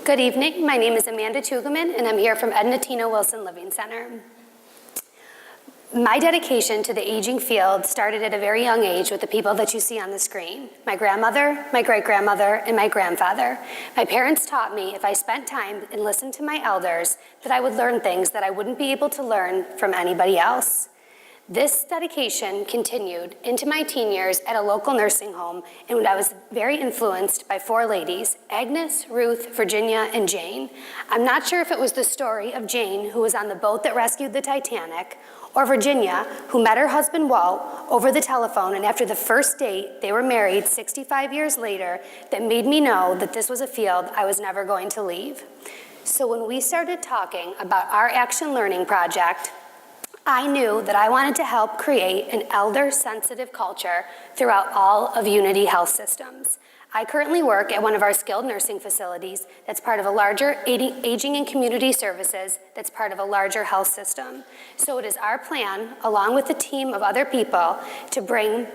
Good evening. My name is Amanda Teugeman, and I'm here from Edna Wilson Living Center. My dedication to the aging field started at a very young age with the people that you see on the screen. My grandmother, my great-grandmother, and my grandfather. My parents taught me if I spent time and listened to my elders, that I would learn things that I wouldn't be able to learn from anybody else. This dedication continued into my teen years at a local nursing home, and I was very influenced by four ladies, Agnes, Ruth, Virginia, and Jane. I'm not sure if it was the story of Jane, who was on the boat that rescued the Titanic, or Virginia, who met her husband Walt over the telephone, and after the first date, they were married 65 years later, that made me know that this was a field I was never going to leave. So when we started talking about our Action Learning project, I knew that I wanted to help create an elder-sensitive culture throughout all of Unity Health Systems. I currently work at one of our skilled nursing facilities that's part of a larger aging and community services that's part of a larger health system. So it is our plan, along with a team of other people, to bring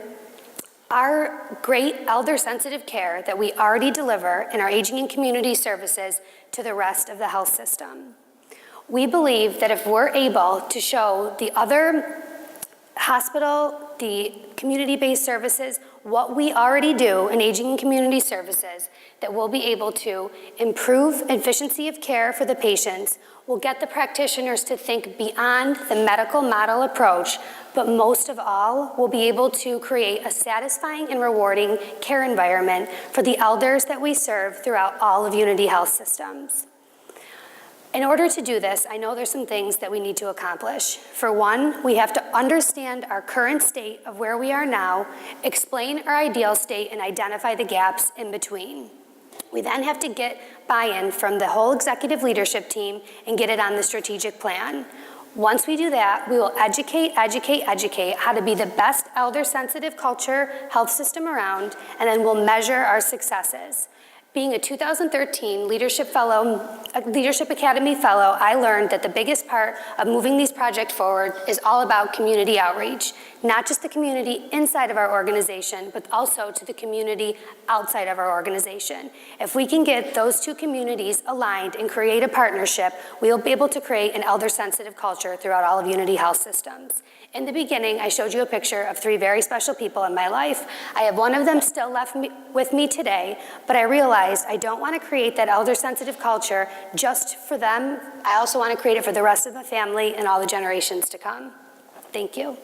our great elder-sensitive care that we already deliver in our aging and community services to the rest of the health system. We believe that if we're able to show the other hospital, the community-based services, what we already do in aging and community services, that we'll be able to improve efficiency of care for the patients, we'll get the practitioners to think beyond the medical model approach, but most of all, we'll be able to create a satisfying and rewarding care environment for the elders that we serve throughout all of Unity Health Systems. In order to do this, I know there's some things that we need to accomplish. For one, we have to understand our current state of where we are now, explain our ideal state, and identify the gaps in between. We then have to get buy-in from the whole executive leadership team and get it on the strategic plan. Once we do that, we will educate how to be the best elder-sensitive culture health system around, and then we'll measure our successes. Being a 2013 Leadership Academy Fellow, I learned that the biggest part of moving these projects forward is all about community outreach, not just the community inside of our organization, but also to the community outside of our organization. If we can get those two communities aligned and create a partnership, we'll be able to create an elder-sensitive culture throughout all of Unity Health Systems. In the beginning, I showed you a picture of three very special people in my life. I have one of them still with me today, but I realized I don't want to create that elder-sensitive culture just for them. I also want to create it for the rest of the family and all the generations to come. Thank you.